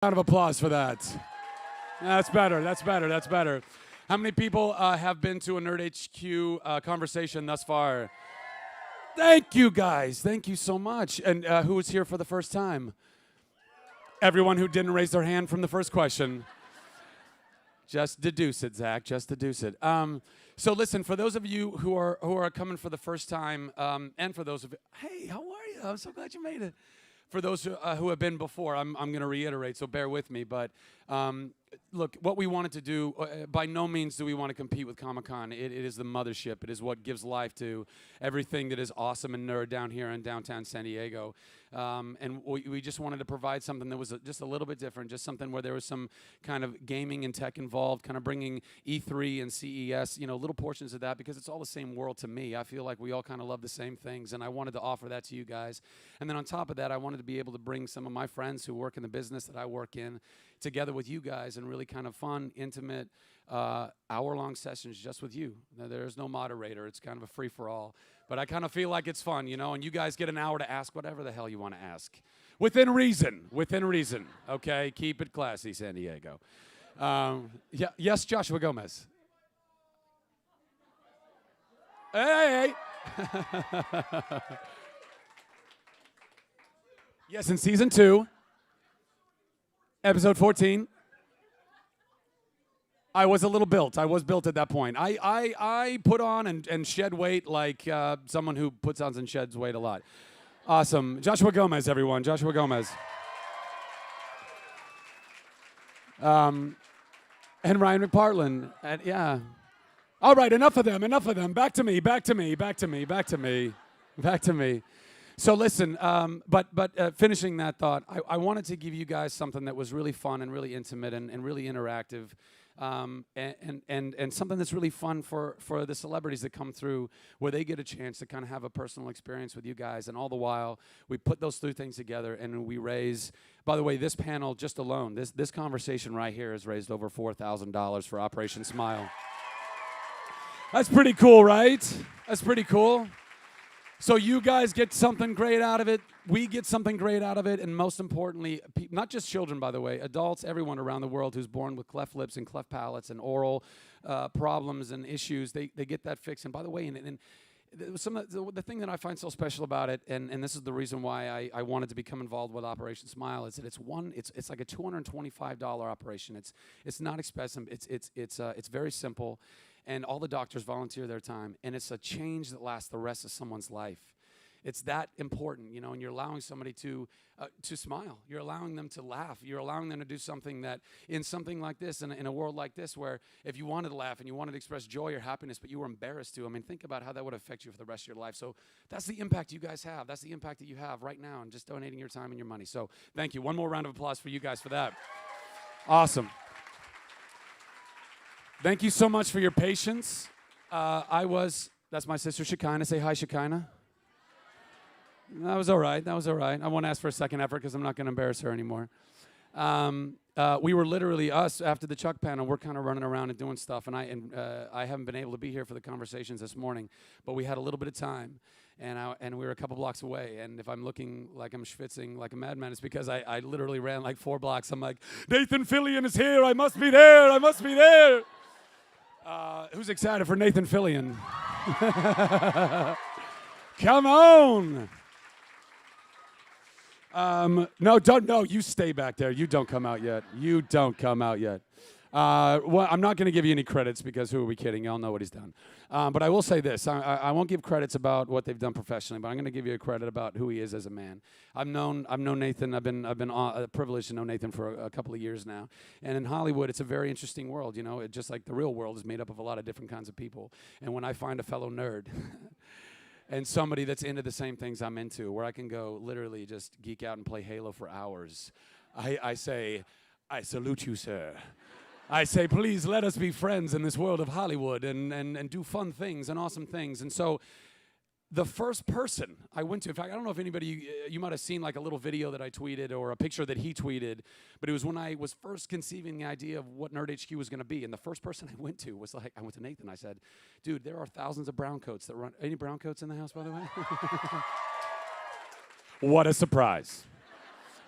Round of applause for that. That's better. That's better. That's better. How many people have been to a Nerd HQ conversation thus far? Thank you, guys. Thank you so much. And who was here for the first time? Everyone who didn't raise their hand from the first question. Just deduce it, Zach. Just deduce it. So listen, for those of you who are coming for the first time, and for those of you, hey, how are you? I'm so glad you made it. For those who have been before, I'm going to reiterate, so bear with me. But look, what we wanted to do, by no means do we want to compete with Comic-Con. It is the mothership. It is what gives life to everything that is awesome and nerd down here in downtown San Diego. And we just wanted to provide something that was just a little bit different, just something where there was some kind of gaming and tech involved, kind of bringing E3 and CES, little portions of that, because it's all the same world to me. I feel like we all kind of love the same things, and I wanted to offer that to you guys. And then on top of that, I wanted to be able to bring some of my friends who work in the business that I work in together with you guys and really kind of fun, intimate, hour-long sessions just with you. Now, there's no moderator. It's kind of a free-for-all. But I kind of feel like it's fun, and you guys get an hour to ask whatever the hell you want to ask. Within reason, okay? Keep it classy, San Diego. Yes, Joshua Gomez. Hey! Yes, in season 2, episode 14, I was a little built. I was built at that point. I put on and shed weight like someone who puts on and sheds weight a lot. Awesome. Joshua Gomez, everyone. Joshua Gomez. And Ryan McPartlin. And, yeah. All right, enough of them. Back to me. So listen, but finishing that thought, I wanted to give you guys something that was really fun and really intimate and really interactive, and something that's really fun for the celebrities that come through, where they get a chance to kind of have a personal experience with you guys. And all the while, we put those two things together and we raise, by the way, this panel just alone, this conversation right here has raised over $4,000 for Operation Smile. That's pretty cool, right? That's pretty cool. So you guys get something great out of it, we get something great out of it, and most importantly, not just children, by the way, adults, everyone around the world who's born with cleft lips and cleft palates and oral problems and issues, they get that fixed. And by the way, and the thing that I find so special about it, and this is the reason why I wanted to become involved with Operation Smile, is that it's like a $225 operation. It's not expensive. It's very simple. And all the doctors volunteer their time, and it's a change that lasts the rest of someone's life. It's that important, and you're allowing somebody to smile. You're allowing them to laugh. You're allowing them to do something that, in something like this, in a world like this, where if you wanted to laugh and you wanted to express joy or happiness, but you were embarrassed to, think about how that would affect you for the rest of your life. So that's the impact you guys have. That's the impact that you have right now, and just donating your time and your money. So thank you. One more round of applause for you guys for that. Awesome. Thank you so much for your patience. That's my sister Shekinah. Say hi, Shekinah. That was all right. I won't ask for a second effort because I'm not going to embarrass her anymore. We were literally, us, after the Chuck panel, we're kind of running around and doing stuff, and I haven't been able to be here for the conversations this morning, but we had a little bit of time, and we were a couple blocks away, and if I'm looking like I'm schwitzing like a madman, it's because I literally ran like 4 blocks. I'm like, Nathan Fillion is here. I must be there. Who's excited for Nathan Fillion? Come on. No, you stay back there. You don't come out yet. Well, I'm not going to give you any credits because who are we kidding? Y'all know what he's done. But I will say this. I won't give credits about what they've done professionally, but I'm going to give you a credit about who he is as a man. I've known Nathan. I've been privileged to know Nathan for a couple of years now. And in Hollywood, it's a very interesting world. It just like the real world is made up of a lot of different kinds of people. And when I find a fellow nerd and somebody that's into the same things I'm into, where I can go literally just geek out and play Halo for hours, I say, I salute you, sir. I say, please let us be friends in this world of Hollywood and do fun things and awesome things. And so the first person I went to, in fact, I don't know if anybody, you might have seen like a little video that I tweeted or a picture that he tweeted, but it was when I was first conceiving the idea of what Nerd HQ was going to be. And the first person I went to was I went to Nathan. I said, dude, there are thousands of brown coats that run. Any brown coats in the house, by the way? What a surprise.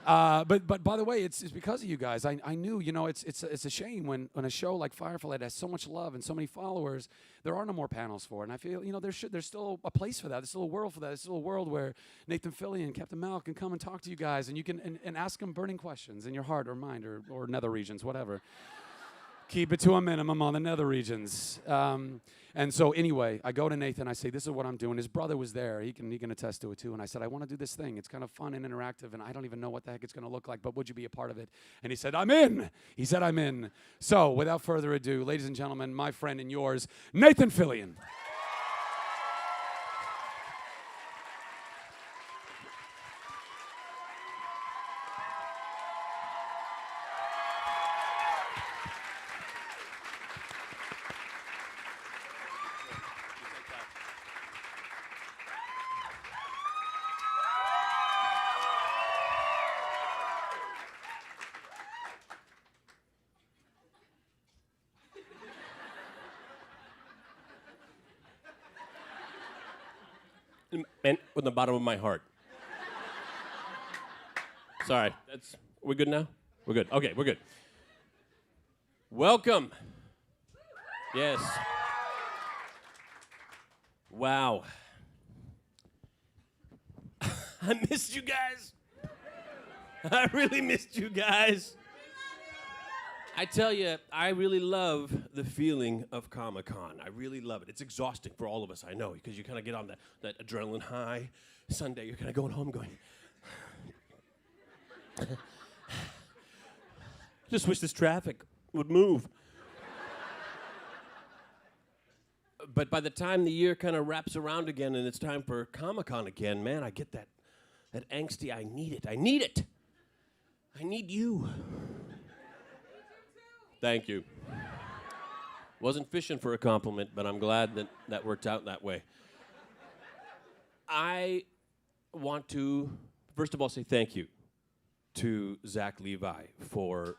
But by the way, it's because of you guys. I knew, it's a shame when a show like Firefly that has so much love and so many followers, there are no more panels for it. And I feel, there's still a place for that. There's still a world for that. There's still a world where Nathan Fillion, Captain Mal can come and talk to you guys, and you can and ask them burning questions in your heart or mind or nether regions, whatever. Keep it to a minimum on the nether regions. And so anyway, I go to Nathan. I say, this is what I'm doing. His brother was there. He can attest to it too. And I said, I want to do this thing. It's kind of fun and interactive, and I don't even know what the heck it's going to look like, but would you be a part of it? And he said, I'm in. He said, I'm in. So without further ado, ladies and gentlemen, my friend and yours, Nathan Fillion. And from the bottom of my heart. Sorry, we're good now? We're good. Okay, we're good. Welcome. Yes. Wow. I missed you guys. I really missed you guys. I tell you, I really love the feeling of Comic-Con. I really love it. It's exhausting for all of us, I know, because you kind of get on that adrenaline high. Sunday, you're kind of going home going, just wish this traffic would move. But by the time the year kind of wraps around again and it's time for Comic-Con again, man, I get that angsty, I need it. I need it. I need you. Thank you. Wasn't fishing for a compliment, but I'm glad that worked out that way. I want to, first of all, say thank you to Zach Levi for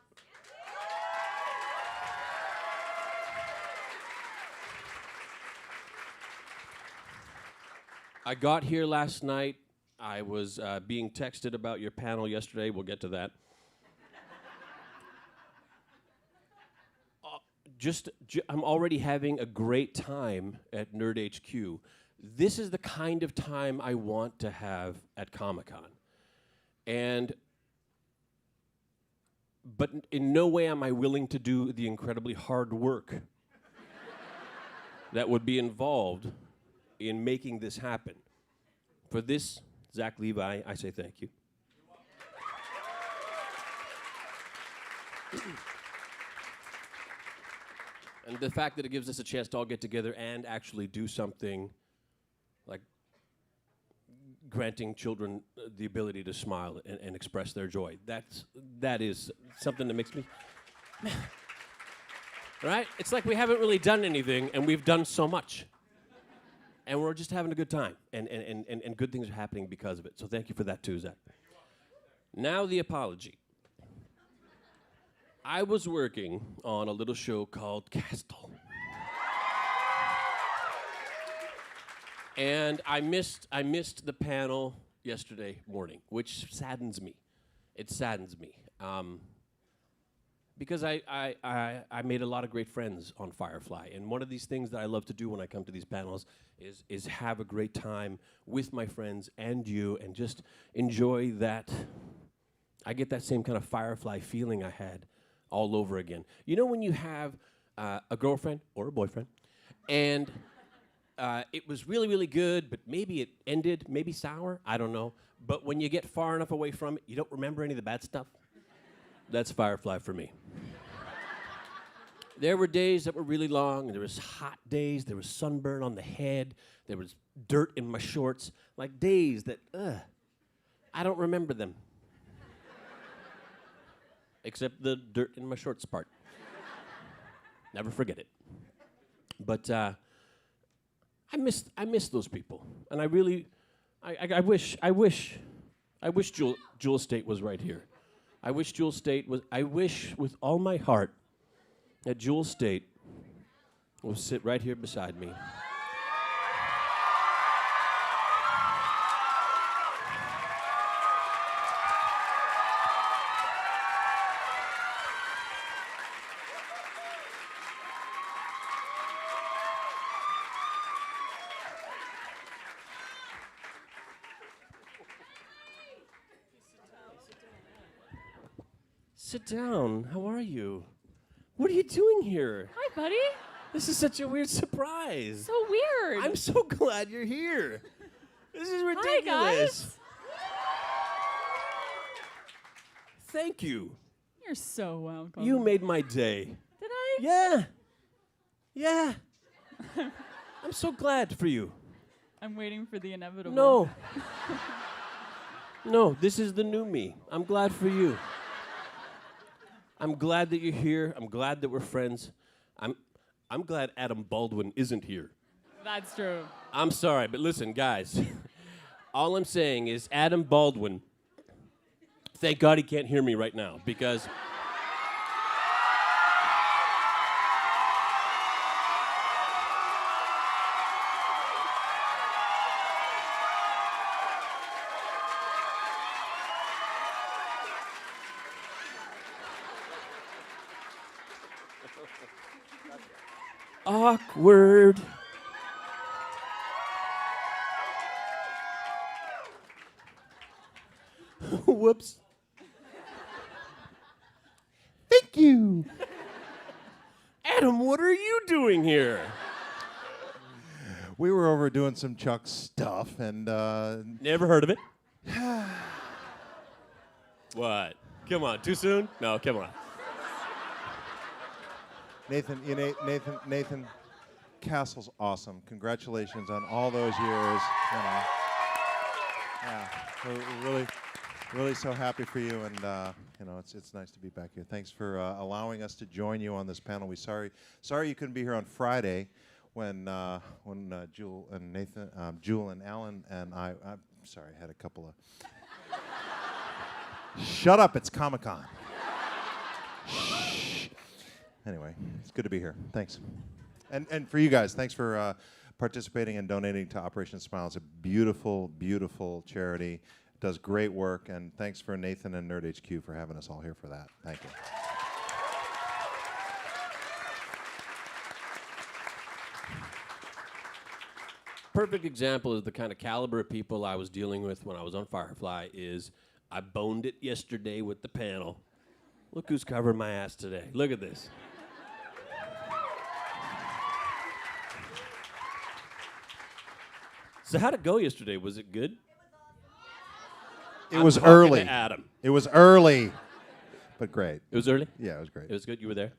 I got here last night. I was being texted about your panel yesterday. We'll get to that. I'm already having a great time at Nerd HQ. This is the kind of time I want to have at Comic-Con. But in no way am I willing to do the incredibly hard work that would be involved in making this happen. For this, Zach Levi, I say thank you. And the fact that it gives us a chance to all get together and actually do something like granting children the ability to smile and express their joy. That is something that makes me... Right? It's like we haven't really done anything, and we've done so much. And we're just having a good time, and good things are happening because of it. So thank you for that too, Zach. Now the apology. I was working on a little show called Castle. And I missed the panel yesterday morning, which saddens me. It saddens me. Because I made a lot of great friends on Firefly. And one of these things that I love to do when I come to these panels is have a great time with my friends and you and just enjoy that. I get that same kind of Firefly feeling I had all over again. You know when you have a girlfriend or a boyfriend, and it was really, really good, but maybe it ended, maybe sour, I don't know. But when you get far enough away from it, you don't remember any of the bad stuff. That's Firefly for me. There were days that were really long, and there was hot days, there was sunburn on the head, there was dirt in my shorts, like days that, I don't remember them. Except the dirt in my shorts part. Never forget it. But I miss those people, and I really, I wish Jewel Staite was right here. I wish Jewel Staite was. I wish with all my heart that Jewel Staite will sit right here beside me. Sit down. How are you? What are you doing here? Hi, buddy. This is such a weird surprise. So weird. I'm so glad you're here. This is ridiculous. Hi, guys. Thank you. You're so welcome. You made my day. Did I? Yeah. Yeah. I'm so glad for you. I'm waiting for the inevitable. No. No, this is the new me. I'm glad for you. I'm glad that you're here. I'm glad that we're friends. I'm glad Adam Baldwin isn't here. That's true. I'm sorry, but listen, guys. All I'm saying is Adam Baldwin, thank God he can't hear me right now, because awkward. Whoops. Thank you. Adam, what are you doing here? We were over doing some Chuck stuff, and Never heard of it. What? Come on, too soon? No, come on. Nathan, Castle's awesome. Congratulations on all those years. You know. Yeah, we're really so happy for you, and you know, it's nice to be back here. Thanks for allowing us to join you on this panel. We sorry you couldn't be here on Friday when Jewel and Alan and I'm sorry, I had a couple of. Shut up! It's Comic-Con. Shh. Anyway, it's good to be here. Thanks, and for you guys, thanks for participating and donating to Operation Smile. It's a beautiful, beautiful charity. It does great work, and thanks for Nathan and Nerd HQ for having us all here for that. Thank you. Perfect example is the kind of caliber of people I was dealing with when I was on Firefly is I boned it yesterday with the panel. Look who's covering my ass today. Look at this. So how'd it go yesterday? Was it good? It was I'm talking early. to Adam. It was early, but great. It was early? Yeah, it was great. It was good? You were there?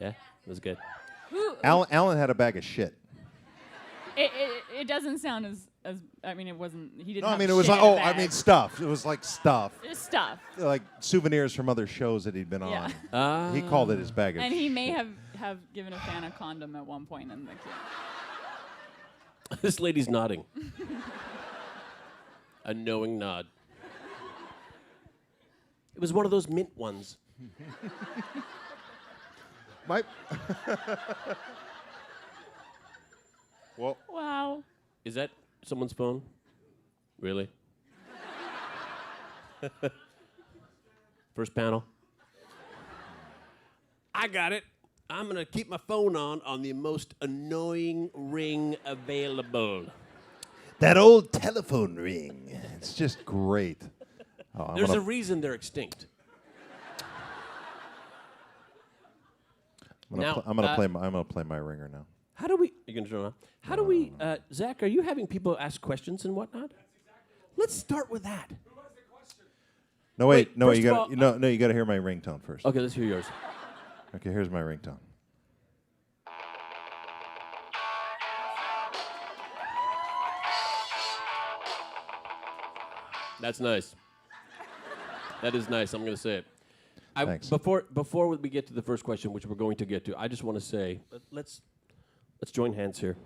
Yeah? It was good. Alan had a bag of shit. It doesn't sound as I mean, it wasn't. He didn't. No, I have mean it was shit like in a bag. stuff. It was like stuff, Just stuff. like souvenirs from other shows that he'd been Yeah. on. He called it his bag of. And he may have given a fan a condom at one point in the queue. This lady's nodding. A knowing nod. It was one of those mint ones. My. Well, Wow. Is that someone's phone? Really? First panel. I got it. I'm going to keep my phone on the most annoying ring available. that old telephone ring. It's just great. Oh, There's a reason they're extinct. I'm gonna play my ringer now. How do we? You can turn it on. How do we? Zach, are you having people ask questions and whatnot? Let's start with that. No, wait. Wait, No, first you of got all, no. You got to hear my ringtone first. Okay, let's hear yours. Okay, here's my ringtone. That's nice. That is nice. I'm going to say it. Thanks. Before we get to the first question, which we're going to get to, I just want to say, let's join hands here.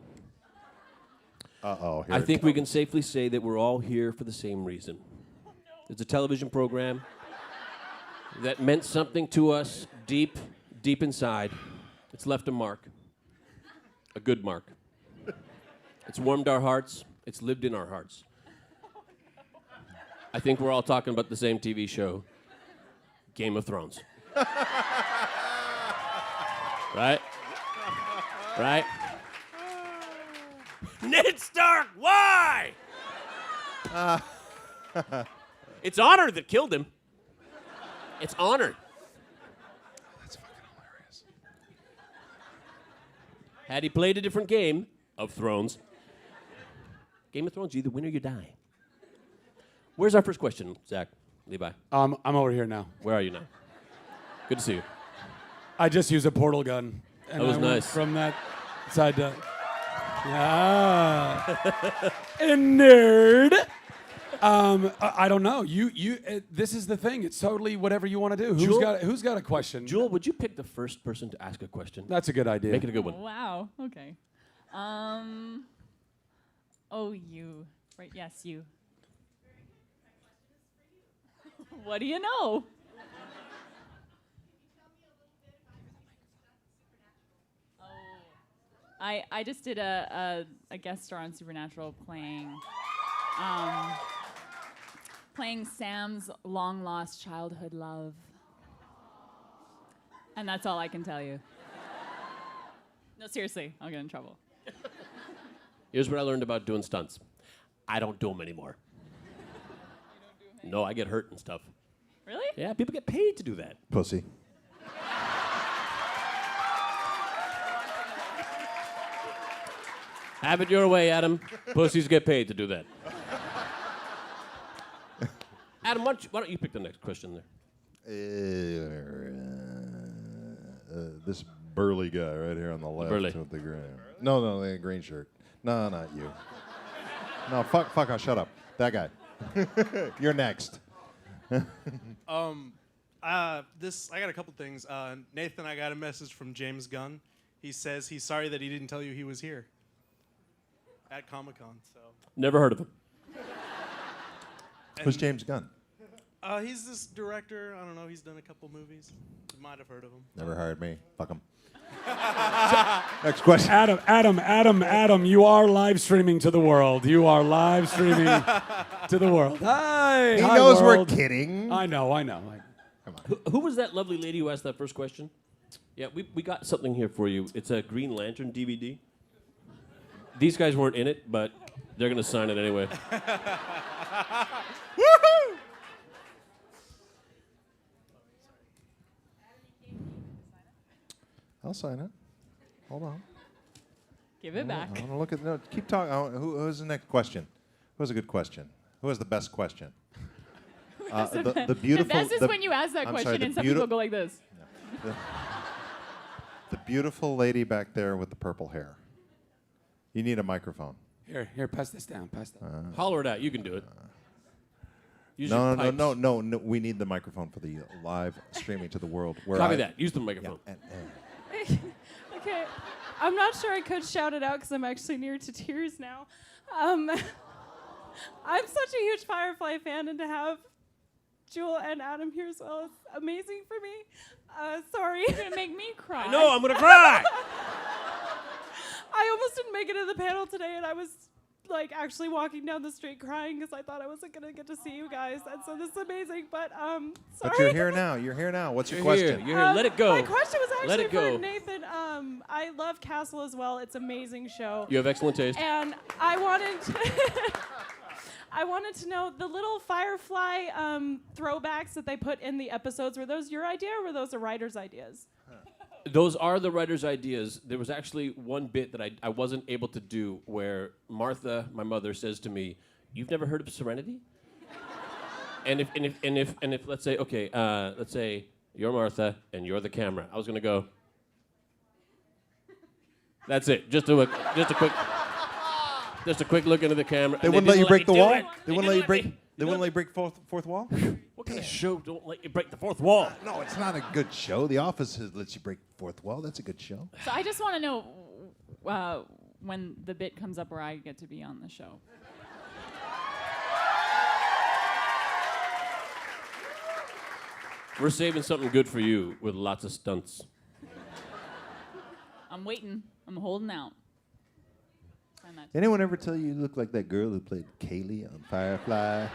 Uh-oh. I think we can safely say that we're all here for the same reason. It's a television program that meant something to us deep, deep inside. It's left a mark, a good mark. It's warmed our hearts. It's lived in our hearts. I think we're all talking about the same TV show, Game of Thrones. Right? Right? Ned Stark, why? It's honor that killed him. It's honor. Had he played a different game of Thrones, Game of Thrones, you either win or you die. Where's our first question, Zach Levi? I'm over here now. Where are you now? Good to see you. I just used a portal gun. And That was I went nice. From that side to... Yeah. A nerd. I don't know. This is the thing. It's totally whatever you want to do. Who's got a question? Jewel, would you pick the first person to ask a question? That's a good idea. Make it a good one. Wow. Okay. Oh, you. Right. Yes, you. What do you know? I just did a guest star on Supernatural playing Sam's long lost childhood love. And that's all I can tell you. No, seriously, I'll get in trouble. Here's what I learned about doing stunts. I don't do them anymore. No, I get hurt and stuff. Really? Yeah, people get paid to do that. Pussy. Have it your way, Adam. Pussies get paid to do that. Adam, why don't you pick the next question there? This burly guy right here on the left Burly. with the green. No, the green shirt. No, not you. No, fuck off. Shut up. That guy. You're next. I got a couple things. Nathan, I got a message from James Gunn. He says he's sorry that he didn't tell you he was here at Comic-Con. So Never heard of him. Who's James Gunn? he's this director. I don't know. He's done a couple movies. You might have heard of him. Never hired me. Fuck him. Next question. Adam, you are live streaming to the world. You are live streaming to the world. Hi. He Hi, knows world. we're kidding. I know. Who was that lovely lady who asked that first question? Yeah, we got something here for you. It's a Green Lantern DVD. These guys weren't in it, but they're going to sign it anyway. Woohoo! I'll sign it. Hold on. Give it back. I want to look at. No, keep talking. Who's the next question? Who has a good question? Who has the best question? The beautiful. The best is when you ask that I'm question sorry, the and some people go like this. The beautiful lady back there with the purple hair. You need a microphone. Here, pass this down. Pass that. Holler it out. You can do it. Use your pipes. No. We need the microphone for the live streaming to the world. Copy that. Use the microphone. Okay, I'm not sure I could shout it out because I'm actually near to tears now. I'm such a huge Firefly fan, and to have Jewel and Adam here as well is amazing for me. Sorry. You're gonna make me cry. No, I'm going to cry. I almost didn't make it to the panel today, and I was like actually walking down the street crying because I thought I wasn't gonna get to see you guys, and so this is amazing. But sorry. But you're here now. You're here now. What's your question? You're here. Let it go. My question was Let actually it go. for Nathan. I love Castle as well. It's an amazing show. You have excellent taste. And I wanted to know the little Firefly throwbacks that they put in the episodes. Were those your idea, or were those the writer's ideas? Those are the writer's ideas. There was actually one bit that I wasn't able to do where Martha, my mother, says to me, "You've never heard of Serenity?" and if let's say, okay, let's say you're Martha and you're the camera. I was gonna go. That's it. Just a quick look into the camera. They and wouldn't let you break the me do wall. it. They wouldn't let you break. They wouldn't let you break fourth wall. What kind of show don't let you break the fourth wall? No, it's not a good show. The Office lets you break fourth wall. That's a good show. So I just want to know when the bit comes up where I get to be on the show. We're saving something good for you with lots of stunts. I'm waiting. I'm holding out. Sign that. Anyone ever tell you look like that girl who played Kaylee on Firefly?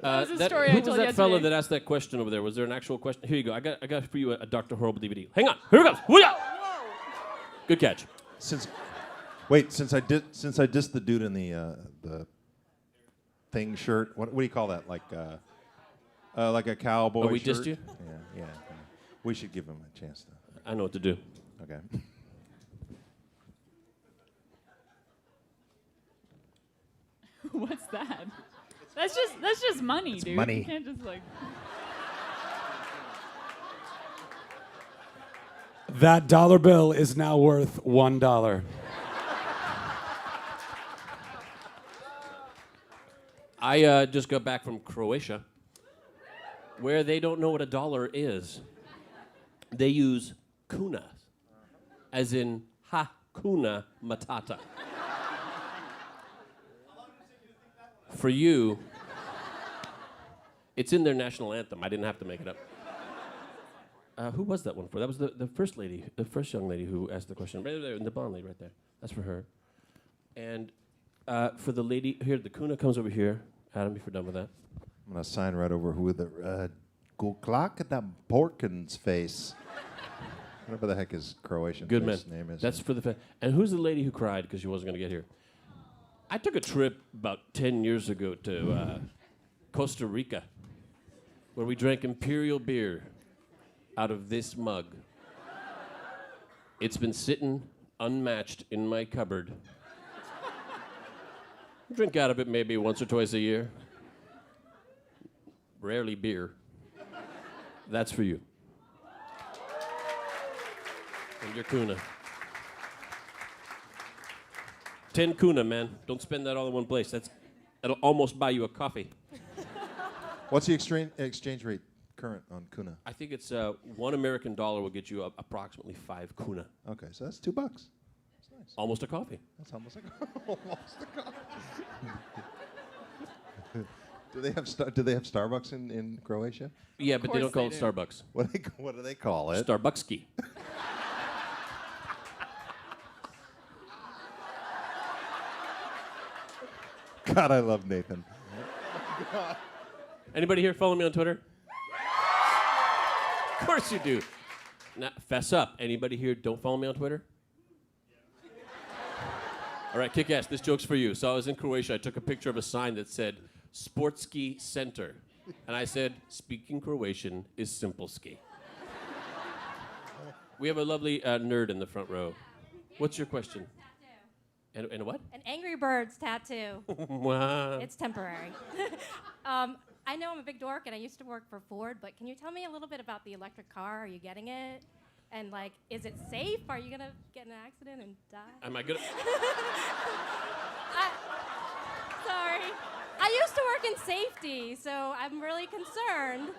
was a story I who told was that fella yesterday. that asked that question over there? Was there an actual question? Here you go. I got for you a Dr. Horrible DVD. Hang on. Here it comes. Hoo-yah! Good catch. Since I dissed the dude in the thing shirt. What do you call that? Like a cowboy. Oh, we shirt? dissed you? Yeah. We should give him a chance to. I know what to do. Okay. What's that? That's just money, dude. money. You can't just like. That dollar bill is now worth $1. I just got back from Croatia, where they don't know what a dollar is. They use kuna, as in hakuna matata. For you, it's in their national anthem. I didn't have to make it up. Who was that one for? That was the first lady, the first young lady who asked the question. Right there, the blonde lady right there. That's for her. And for the lady here, the kuna comes over here. Adam, if you're done with that. I'm going to sign right over who the good clock at that Porkins face. Whatever the heck his Croatian Good man. face name is. That's for the And who's the lady who cried because she wasn't going to get here? I took a trip about 10 years ago to Costa Rica, where we drank imperial beer out of this mug. It's been sitting unmatched in my cupboard. Drink out of it maybe once or twice a year. Rarely beer. That's for you. And your kuna. 10 kuna, man. Don't spend that all in one place. That'll almost buy you a coffee. What's the exchange rate current on kuna? I think it's $1 American dollar will get you approximately 5 kuna. Okay, so that's $2. That's nice. Almost a coffee. That's almost almost a coffee. Do they have Starbucks in Croatia? Yeah, but they don't call it do. Starbucks. What do they call it? Starbuckski. God, I love Nathan. Anybody here follow me on Twitter? Of course you do. Now, fess up. Anybody here don't follow me on Twitter? All right, kick ass. This joke's for you. So I was in Croatia. I took a picture of a sign that said Sportski Center. And I said, speaking Croatian is simple ski. We have a lovely nerd in the front row. What's your question? And what? An Angry Birds tattoo. Wow. It's temporary. I know I'm a big dork, and I used to work for Ford, but can you tell me a little bit about the electric car? Are you getting it? And, like, is it safe? Are you going to get in an accident and die? Am I good? Sorry. I used to work in safety, so I'm really concerned.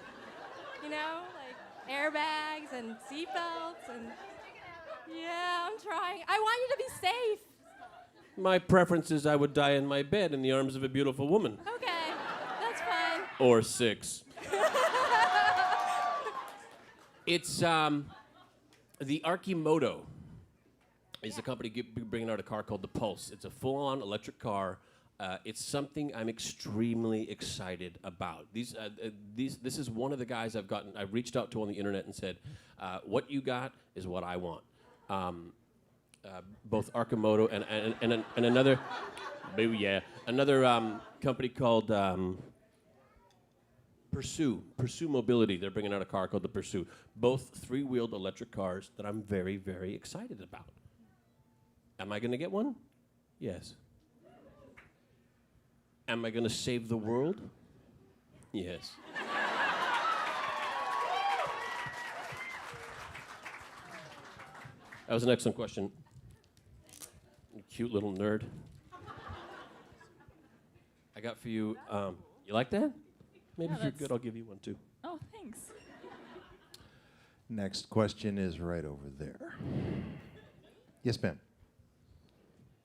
You know, like airbags and seatbelts and... Yeah, I'm trying. I want you to be safe. My preference is I would die in my bed in the arms of a beautiful woman. Okay, that's fine. Or 6. It's the Archimoto is a company bringing out a car called the Pulse. It's a full-on electric car. It's something I'm extremely excited about. This is one of the guys I reached out to on the internet and said, what you got is what I want. Both Archimoto and another, another company called Pursue Mobility. They're bringing out a car called the Pursue. Both 3-wheeled electric cars that I'm very, very excited about. Am I going to get one? Yes. Am I going to save the world? Yes. That was an excellent question. You cute little nerd. I got for you, you like that? Maybe if you're good, I'll give you one too. Oh, thanks. Next question is right over there. Yes, ma'am.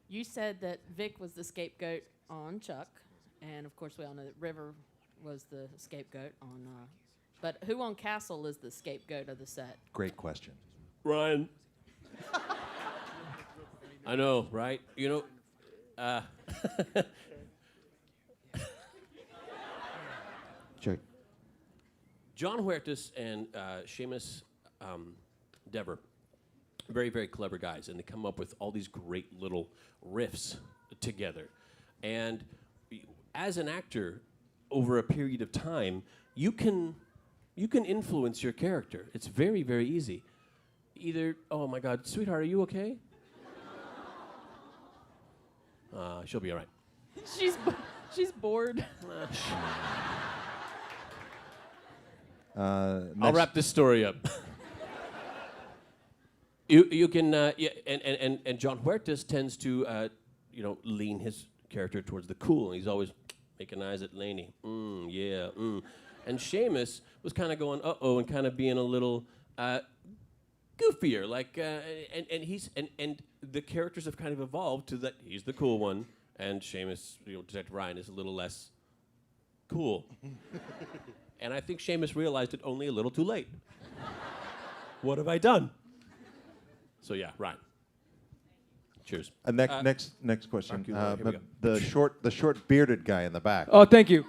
You said that Vic was the scapegoat on Chuck, and of course we all know that River was the scapegoat on. But who on Castle is the scapegoat of the set? Great question. Ryan. I know, right? You know, Sure. John Huertas and Seamus Dever, very, very clever guys, and they come up with all these great little riffs together. And as an actor, over a period of time, you can influence your character. It's very, very easy. Either, oh my God, sweetheart, are you She's bored. I'll wrap this story up. You can and John Huertas tends to lean his character towards the cool, and he's always making eyes at Lainey. Yeah. And Seamus was kind of going uh-oh and kind of being a little goofier, like and the characters have kind of evolved to that he's the cool one, and Seamus, Detective Ryan, is a little less cool. And I think Seamus realized it only a little too late. What have I done? So yeah, Ryan. Cheers. Next question. Mark, here we go. The short bearded guy in the back. Oh, thank you.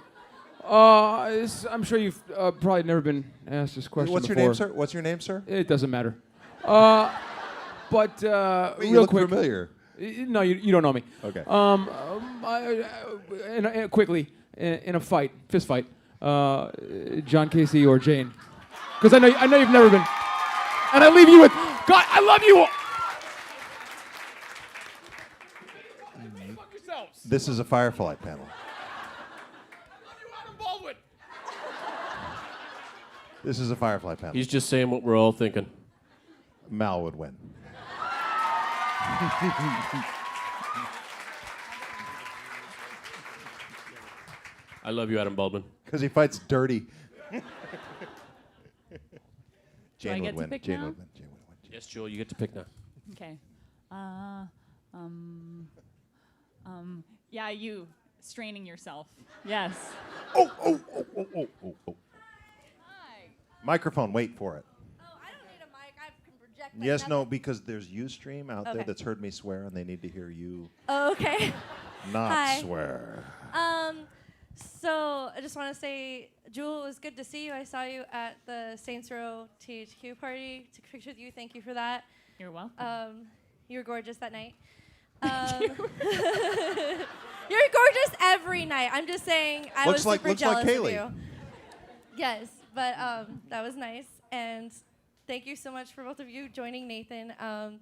I'm sure you've probably never been asked this question What's before. your name, sir? What's your name, sir? It doesn't matter. But Wait, you real look quick. familiar. No, you don't know me. Okay. Quickly, in a fight, fist fight, John Casey or Jane? Because I know you've never been. And I leave you with, God, I love you. Fuck yourselves. This is a Firefly panel. I love you, Adam Baldwin. This is a Firefly panel. He's just saying what we're all thinking. Mal would win. I love you, Adam Baldwin. Because he fights dirty. Do I Jane get would to win. pick Jane now? would win. Jane would win. Yes, Joel, you get to pick now. Okay. Yeah, you straining yourself. Yes. Oh. Hi. Microphone, wait for it. Oh, I don't need a mic. I can project. Like Yes, nothing. no, because there's Ustream out there Okay. that's heard me swear, and they need to hear you Oh, okay. not Hi. swear. So I just want to say, Jewel, it was good to see you. I saw you at the Saints Row THQ party. Took a picture with you. Thank you for that. You're welcome. You were gorgeous that night. You're gorgeous every night. I'm just saying, I Looks was like- super looks like jealous of Kaylee. you. Yes, but that was nice. And thank you so much for both of you joining Nathan. I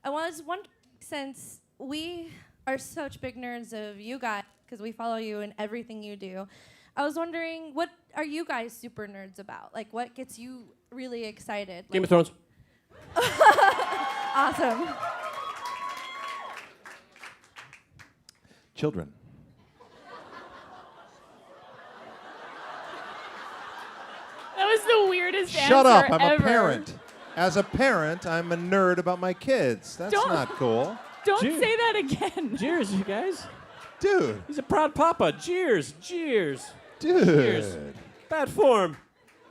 wanted to wonder, since we are such big nerds of you guys, because we follow you in everything you do, I was wondering, what are you guys super nerds about? Like, what gets you really excited? Game Like, of Thrones. awesome. Children. That was the weirdest answer Shut up, I'm ever. a parent. As a parent, I'm a nerd about my kids. That's Don't- not cool. Don't Dude. say that again. Cheers, you guys. Dude. He's a proud papa. Cheers. Cheers. Dude. Cheers. Bad form.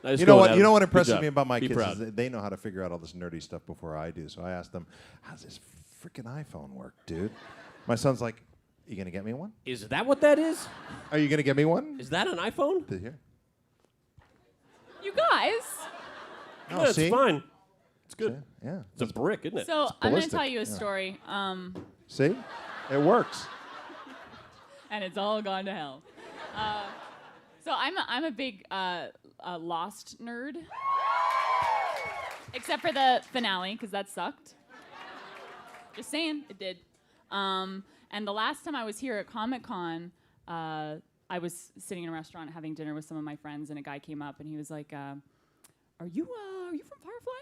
Nice You know going, what? You Adam. know what Good impresses job. me about my Be kids proud. is that they know how to figure out all this nerdy stuff before I do. So I asked them, "How does this freaking iPhone work, dude?" My son's like, "You gonna get me one? Is that what that is? Are you gonna get me one?" Is that an iPhone? Did you hear? You guys. Oh, Yeah, it's see? fine. It's good. Yeah. It's a brick, isn't it? So I'm going to ballistic, tell you a yeah. story, See? It works. and it's all gone to hell. So I'm a big Lost nerd, except for the finale, because that sucked. Just saying, it did. And the last time I was here at Comic-Con, I was sitting in a restaurant having dinner with some of my friends, and a guy came up and he was like, "Are you from Firefly?"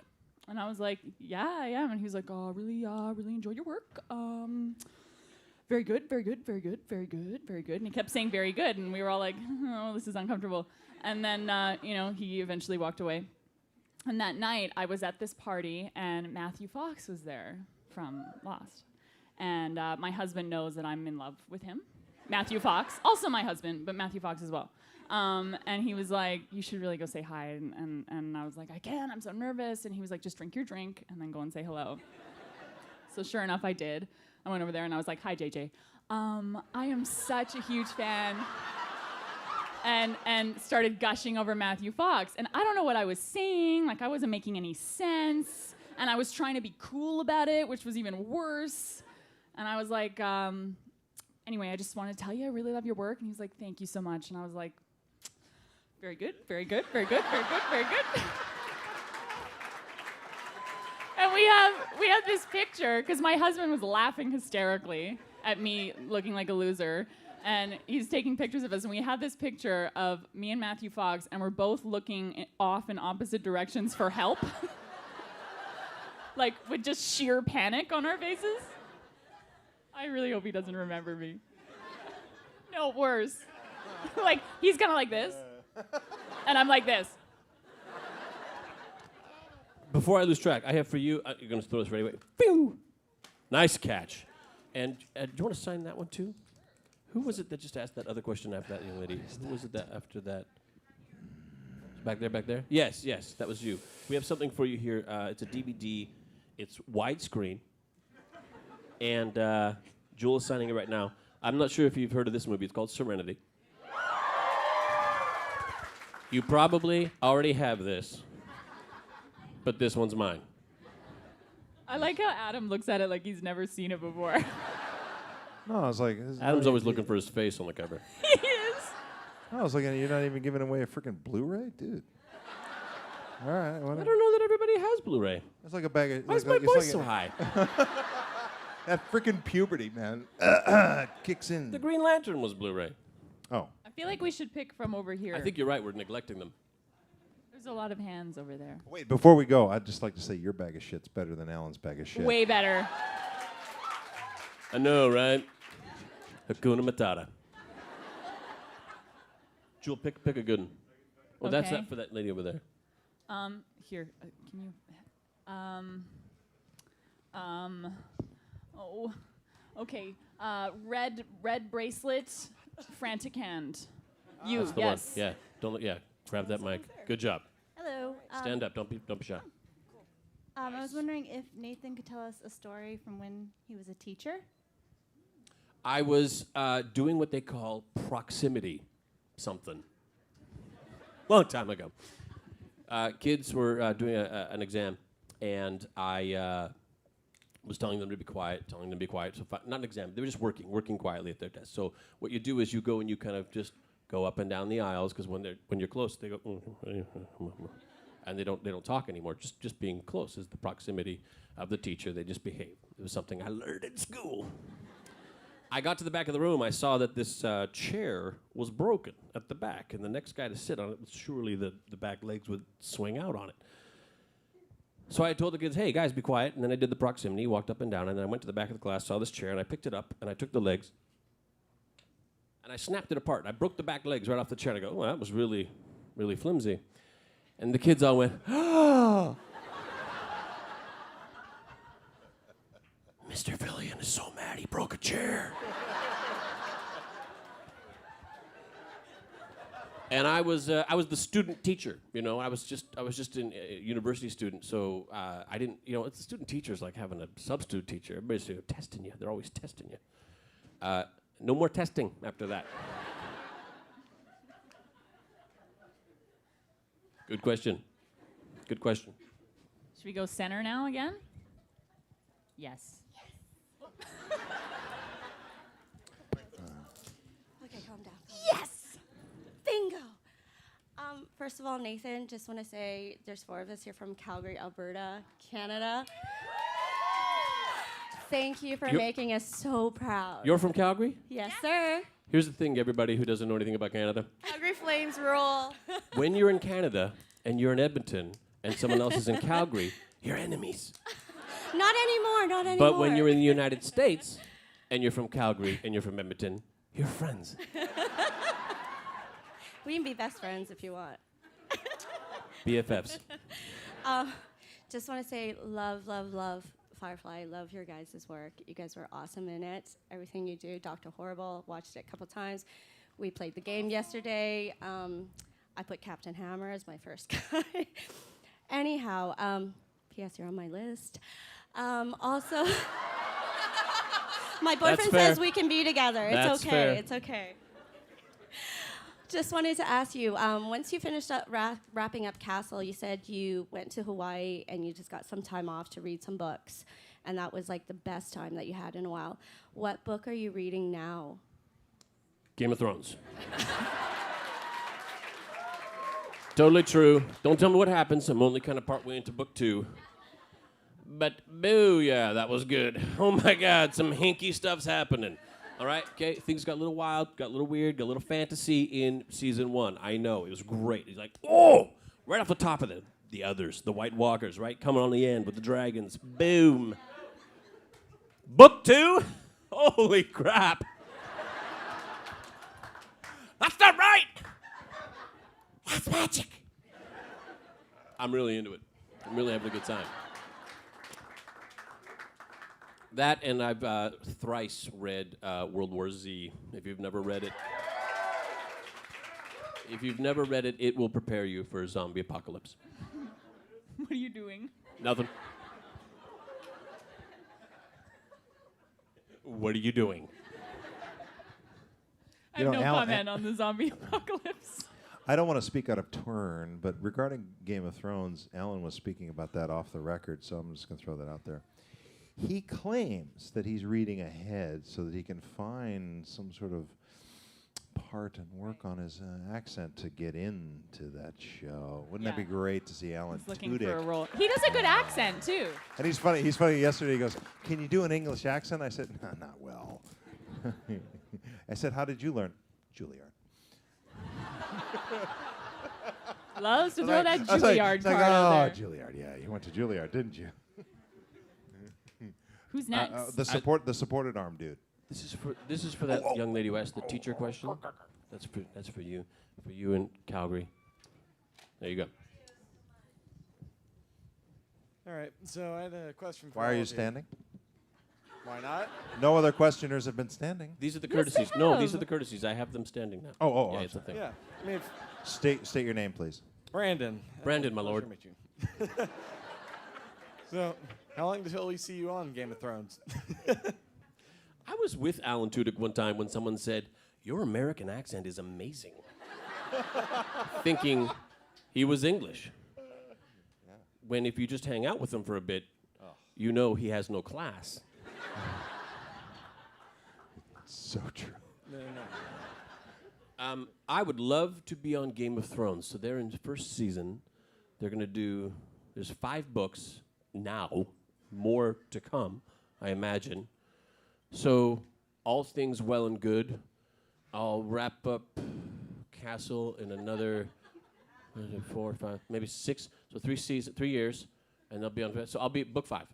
And I was like, "Yeah, I am." And he was like, "Oh, really enjoy your work. Very good, very good, very good, very good, very good." And he kept saying "very good," and we were all like, "Oh, this is uncomfortable." And then, he eventually walked away. And that night, I was at this party, and Matthew Fox was there from Lost. And my husband knows that I'm in love with him. Matthew Fox, also my husband, but Matthew Fox as well. And he was like, "You should really go say hi." And I was like, "I can't, I'm so nervous." And he was like, "Just drink your drink and then go and say hello." So sure enough, I did. I went over there and I was like, "Hi, JJ. I am such a huge fan." And started gushing over Matthew Fox. And I don't know what I was saying. Like, I wasn't making any sense. And I was trying to be cool about it, which was even worse. And I was like, anyway, I just want to tell you I really love your work. And he was like, "Thank you so much." And I was like, "Very good, very good, very good, very good, very good." And we have this picture, because my husband was laughing hysterically at me looking like a loser. and he's taking pictures of us. And we had this picture of me and Matthew Fox, and we're both looking off in opposite directions for help. Like, with just sheer panic on our faces. I really hope he doesn't remember me. No, worse. Like, he's kind of like this, and I'm like this. Before I lose track, I have for you, you're going to throw this right away. Pew! Nice catch. And do you want to sign that one too? Who was it that just asked that other question after that young lady? Who was it that after that? Back there? Yes, that was you. We have something for you here. It's a DVD. It's widescreen. And Jewel is signing it right now. I'm not sure if you've heard of this movie. It's called Serenity. You probably already have this, but this one's mine. I like how Adam looks at it like he's never seen it before. No, I was like, Adam's always looking for his face on the cover. He is. I was looking, you're not even giving away a freaking Blu-ray, dude. All right, I whatever. don't know that everybody has Blu-ray. It's like a bag of. Why is like, my it's voice like so a- high? That freaking puberty, man, kicks in. The Green Lantern was Blu-ray. Oh, I feel like we should pick from over here. I think you're right. We're neglecting them. There's a lot of hands over there. wait. Before we go, I'd just like to say your bag of shit's better than Alan's bag of shit. Way better. I know, right? Hakuna Matata. Jewel, pick a good one. Well, that's Okay. that for that lady over there. Here, can you? Oh, okay. Red bracelet, frantic hand. You, That's the yes. one. Yeah. Don't look. Yeah. Grab that mic. Good job. Hello. Stand up. Don't be shy. I was wondering if Nathan could tell us a story from when he was a teacher. I was doing what they call proximity something. Long time ago. Kids were doing an exam, and I was telling them to be quiet, So not an exam. They were just working quietly at their desk. So what you do is you go and you kind of just go up and down the aisles, because when you're close, they go, and they don't talk anymore. Just being close is the proximity of the teacher. They just behave. It was something I learned in school. I got to the back of the room. I saw that this chair was broken at the back, and the next guy to sit on it, surely the back legs would swing out on it. So I told the kids, hey, guys, be quiet. And then I did the proximity, walked up and down, and then I went to the back of the class, saw this chair, and I picked it up, and I took the legs, and I snapped it apart. And I broke the back legs right off the chair. And I go, oh, that was really, really flimsy. And the kids all went, oh. Mr. Fillion is so mad he broke a chair. And I was the student teacher, you know. I was just a university student, so I didn't, you know. It's the student teacher's like having a substitute teacher. Everybody's testing you. They're always testing you. No more testing after that. Good question. Good question. Should we go center now again? Yes. Okay, calm down. Yes! Bingo! First of all, Nathan, just want to say there's 4 of us here from Calgary, Alberta, Canada. Thank you for making us so proud. You're from Calgary? Yes, sir. Here's the thing, everybody who doesn't know anything about Canada. Calgary Flames rule. When you're in Canada and you're in Edmonton and someone else is in Calgary, you're enemies. Not anymore. But when you're in the United States and you're from Calgary and you're from Edmonton, you're friends. We can be best friends if you want. BFFs. Just want to say love Firefly. Love your guys' work. You guys were awesome in it. Everything you do. Dr. Horrible, watched it a couple times. We played the game yesterday. I put Captain Hammer as my first guy. Anyhow, P.S. you're on my list. Also, my boyfriend says we can be together. That's it's okay. fair. It's okay. Just wanted to ask you, once you finished up wrapping up Castle, you said you went to Hawaii and you just got some time off to read some books, and that was like the best time that you had in a while. What book are you reading now? Game of Thrones. Totally true. Don't tell me what happens. I'm only kind of partway into book 2. But, boo, yeah, that was good. Oh, my God, some hinky stuff's happening. All right, okay, things got a little wild, got a little weird, got a little fantasy in season 1. I know, it was great. He's like, oh, right off the top of the others, the White Walkers, right, coming on the end with the dragons. Boom. Book 2? Holy crap. That's not right. That's magic. I'm really into it. I'm really having a good time. That, and I've thrice read World War Z. If you've never read it, it will prepare you for a zombie apocalypse. What are you doing? Nothing. What are you doing? I have no comment on the zombie apocalypse. I don't want to speak out of turn, but regarding Game of Thrones, Alan was speaking about that off the record, so I'm just going to throw that out there. He claims that he's reading ahead so that he can find some sort of part and work on his accent to get into that show. Wouldn't that be great to see Alan He's looking Tudyk? for a role. He does a good accent, too. And he's funny. He's funny. Yesterday he goes, "Can you do an English accent?" I said, "No, not well." I said, "How did you learn?" Juilliard. Loves to throw that I was like, Juilliard it's like, card out there. Juilliard. Yeah, you went to Juilliard, didn't you? Who's next? The supported arm dude. This is for that young lady who asked the teacher question. That's for you. For you in Calgary. There you go. All right, so I had a question for Why all are you of standing? Why not? No other questioners have been standing. These are the Yes, courtesies. they No, these have. are the courtesies. I have them standing now. Oh, yeah, I'm it's a sorry. thing. Yeah, I mean, State your name, please. Brandon. Brandon, my Pleasure lord. to meet you. So, how long until we see you on Game of Thrones? I was with Alan Tudyk one time when someone said, "Your American accent is amazing," thinking he was English. When if you just hang out with him for a bit, you know he has no class. So true. No. I would love to be on Game of Thrones. So they're in the first season. They're going to do, there's 5 books now, more to come, I imagine. So all things well and good. I'll wrap up Castle in another 4 or 5, maybe 6. So 3 years, and they'll be on. So I'll be at book 5.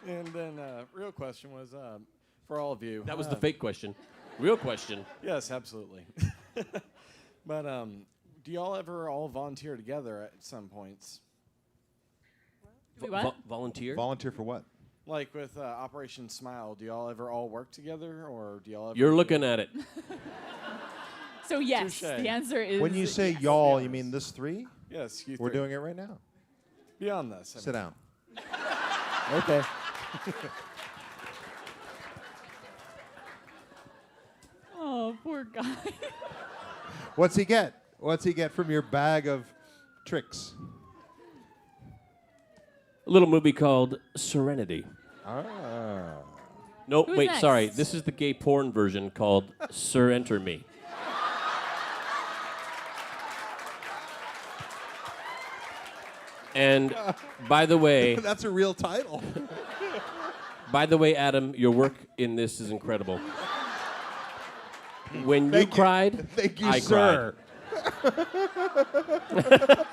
And then, real question was for all of you. That was the fake question. Real question. Yes, absolutely. But do y'all ever all volunteer together at some points? Wait, what? Volunteer? Volunteer for what? Like with Operation Smile, do y'all ever all work together, or do y'all ever? You're looking at it. So yes, Touché. the answer is When you say yes. y'all, Be you mean honest. this 3? Yes, you We're three. doing it right now. Beyond this. Sit down. Okay. Oh, poor guy. What's he get? What's he get from your bag of tricks? A little movie called Serenity. Ah. No, Who's wait, next? sorry. This is the gay porn version called Sir Enter Me. And by the way, That's a real title. Adam, your work in this is incredible. When you Thank you. cried, Thank you, I sir. cried.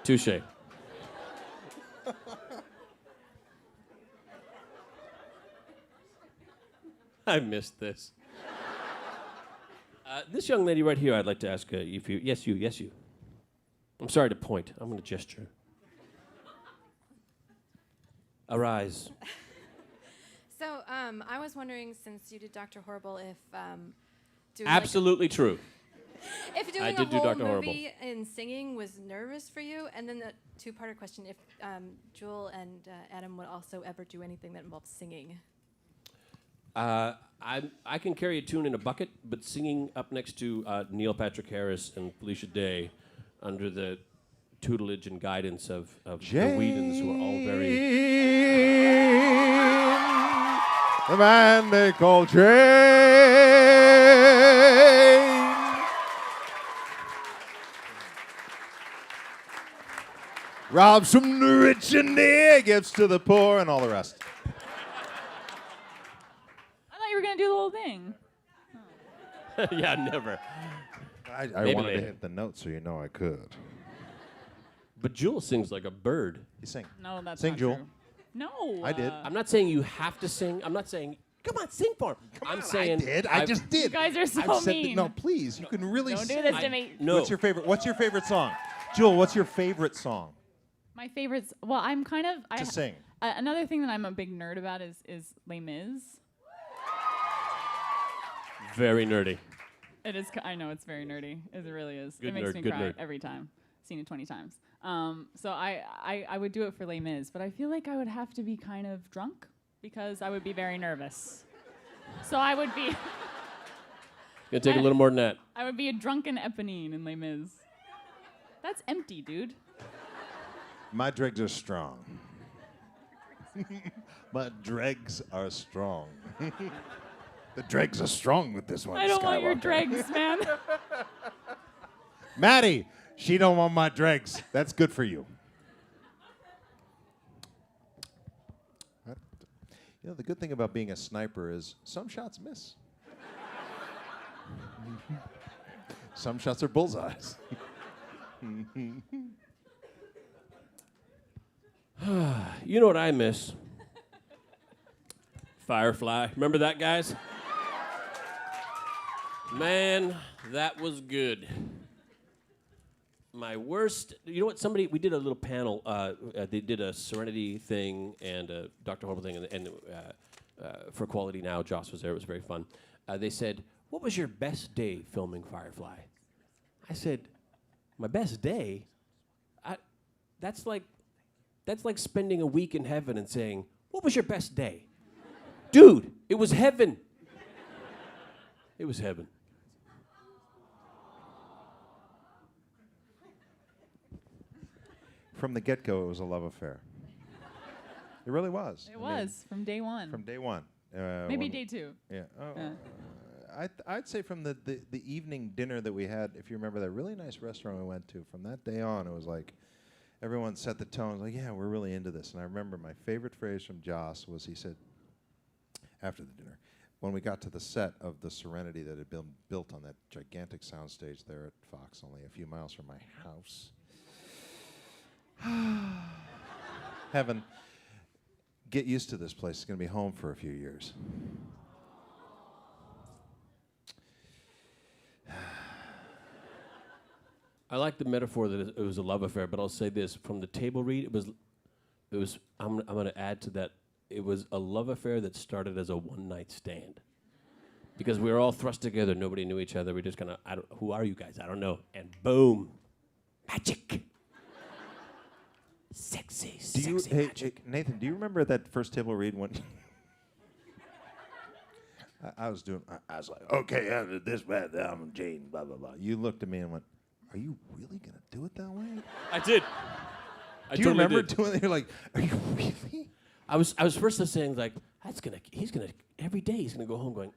Touche. I missed this. This young lady right here, I'd like to ask if you. Yes, you. I'm sorry to point. I'm going to gesture. Arise. So, I was wondering, since you did Dr. Horrible, if doing Absolutely true. if doing I a did do whole Dr. Horrible. movie and singing was nervous for you, and then the 2-parter question: if Jewel and Adam would also ever do anything that involves singing. I can carry a tune in a bucket, but singing up next to Neil Patrick Harris and Felicia Day, under the tutelage and guidance of the Whedons, who are all very. The man they call Jane robs from the rich and near, gives to the poor, and all the rest. whole thing. Yeah, never. I Maybe wanted to later. hit the note so you know I could. But Jewel sings like a bird. You sing. No, that's Sing, not Jewel. true. No. I did. I'm not saying you have to sing. I'm not saying, come on, sing for him. I'm saying I did. I just did. You guys are so I've said mean. no, please. You can really Don't do sing. this to me. No. What's your favorite song? Jewel, what's your favorite song My favorites. Well, I'm kind of. to sing? Another thing that I'm a big nerd about is Les Mis. Very nerdy. It is. I know it's very nerdy. It really is. Good It makes nerd, me good cry nerd. every time. Seen it 20 times. So I would do it for Les Mis, but I feel like I would have to be kind of drunk because I would be very nervous. So I would be. Gonna take a little more than that. I would be a drunken Eponine in Les Mis. That's empty, dude. My dregs are strong. My dregs are strong. The dregs are strong with this one. I don't want your Skywalker. dregs, man. Maddie, she don't want my dregs. That's good for you. You know, the good thing about being a sniper is some shots miss. Some shots are bullseyes. You know what I miss? Firefly. Remember that, guys? Man, that was good. My worst, you know what? We did a little panel. They did a Serenity thing and a Dr. Horrible thing, and for Quality Now, Joss was there. It was very fun. They said, "What was your best day filming Firefly?" I said, "My best day? That's like spending a week in heaven and saying, 'What was your best day?' Dude, it was heaven. It was heaven." From the get-go, it was a love affair. It really was. It was from day one. From day one. Maybe when- day two. Yeah. I'd say from the evening dinner that we had, if you remember that really nice restaurant we went to, from that day on, it was like everyone set the tone. Like, yeah, we're really into this. And I remember my favorite phrase from Joss was he said, after the dinner, when we got to the set of the Serenity that had been built on that gigantic soundstage there at Fox, only a few miles from my house. Heaven, get used to this place. It's going to be home for a few years. I like the metaphor that it was a love affair, but I'll say this: from the table read, it was. I'm going to add to that. It was a love affair that started as a one-night stand, because we were all thrust together. Nobody knew each other. We just kind of, who are you guys? I don't know. And boom, magic. Sexy magic. Nathan, do you remember that first table read when I was like, okay, I did this, bad, I'm Jane, blah, blah, blah. You looked at me and went, are you really going to do it that way? I did. Do you remember doing it? You're like, are you really? I was first saying like, he's gonna every day he's gonna go home going,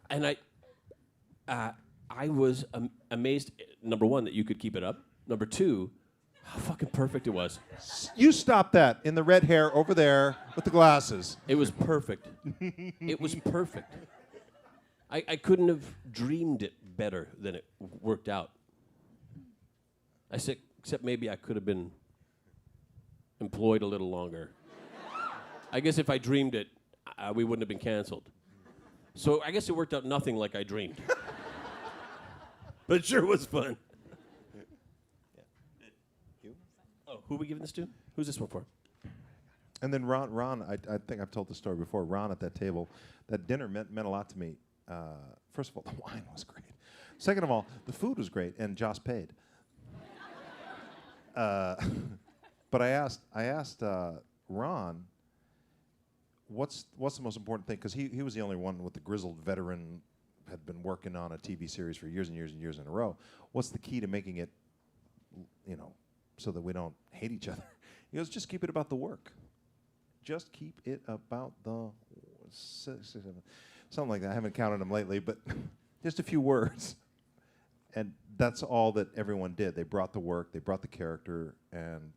and I was amazed. Number one, that you could keep it up. Number two, how fucking perfect it was. You stopped that in the red hair over there with the glasses. It was perfect. It was perfect. I couldn't have dreamed it better than it worked out. Except maybe I could have been employed a little longer. I guess if I dreamed it, we wouldn't have been canceled. So I guess it worked out nothing like I dreamed. But it sure was fun. You? Oh, who are we giving this to? Who's this one for? And then Ron, I think I've told the story before. Ron at that table, that dinner meant a lot to me. First of all, the wine was great. Second of all, the food was great, and Joss paid. But I asked Ron, what's the most important thing? Because he was the only one with the grizzled veteran, had been working on a TV series for years and years and years in a row. What's the key to making it, so that we don't hate each other? He goes, just keep it about the work. Just keep it about the something like that. I haven't counted them lately, but just a few words. And that's all that everyone did. They brought the work, they brought the character, and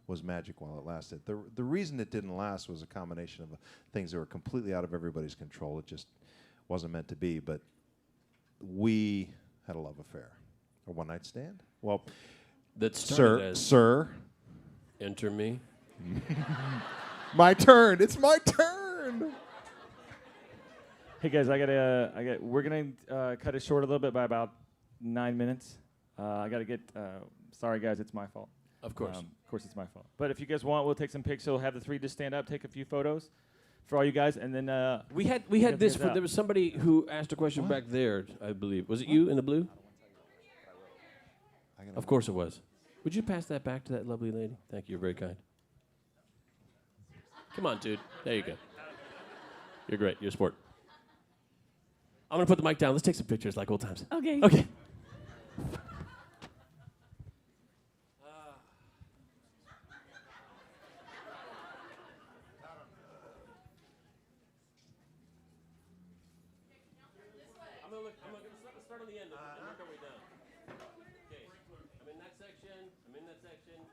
was magic while it lasted. The reason it didn't last was a combination of things that were completely out of everybody's control. It just wasn't meant to be. But we had a love affair, a one-night stand. Well, That started as sir, enter me. my turn. It's my turn. Hey guys, we're gonna cut it short a little bit by about 9 minutes. I gotta get. Sorry guys, it's my fault. Of course. Of course, it's my fault. But if you guys want, we'll take some pics. So we'll have the three just stand up, take a few photos for all you guys, and then we had this. There was somebody who asked a question back there, I believe. Was it you in the blue? Of course it was. Would you pass that back to that lovely lady? Thank you. You're very kind. Come on, dude. There you go. You're great. You're a sport. I'm going to put the mic down. Let's take some pictures like old times. Okay. Okay. I'm going to start on the end and work our way down. Okay. I'm in that section.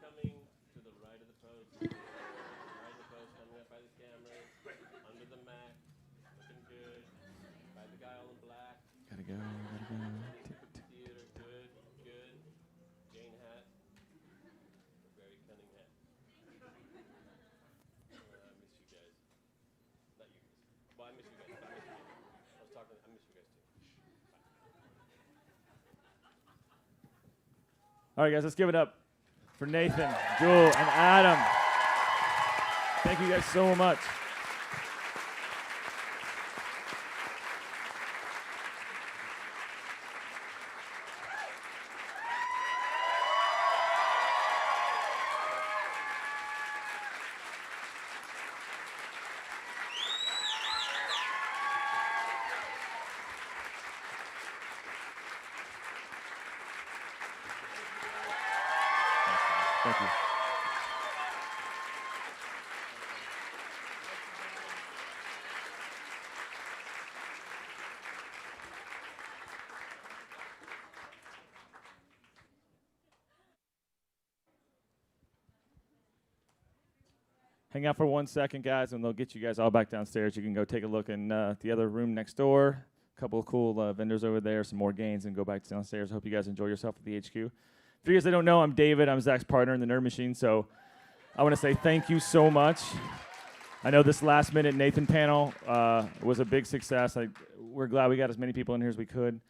Coming to the right of the post. Right of the post, coming up by the camera. Under the Mac. Looking good. By the guy all in black. Gotta go. Theater, good. Jane hat. Very cunning hat. I miss you guys. Not you guys. Well, I miss you guys. I was talking. I miss you guys too. All right, guys, let's give it up for Nathan, Jewel, and Adam. Thank you guys so much. Thank you. Hang out for 1 second, guys, and they'll get you guys all back downstairs. You can go take a look in the other room next door. A couple of cool vendors over there, some more games, and go back downstairs. Hope you guys enjoy yourself at the HQ. For you guys that don't know, I'm David. I'm Zach's partner in the Nerd Machine, so I want to say thank you so much. I know this last-minute Nathan panel was a big success. We're glad we got as many people in here as we could.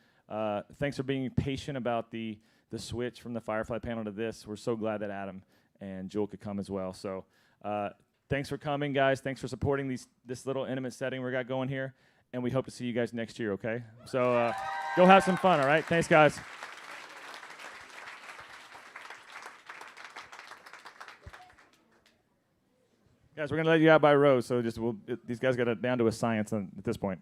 Thanks for being patient about the switch from the Firefly panel to this. We're so glad that Adam and Jewel could come as well. So thanks for coming, guys. Thanks for supporting this little intimate setting we got going here, and we hope to see you guys next year, okay? So go have some fun, all right? Thanks, guys. Guys, we're going to let you out by rows, so these guys got it down to a science at this point.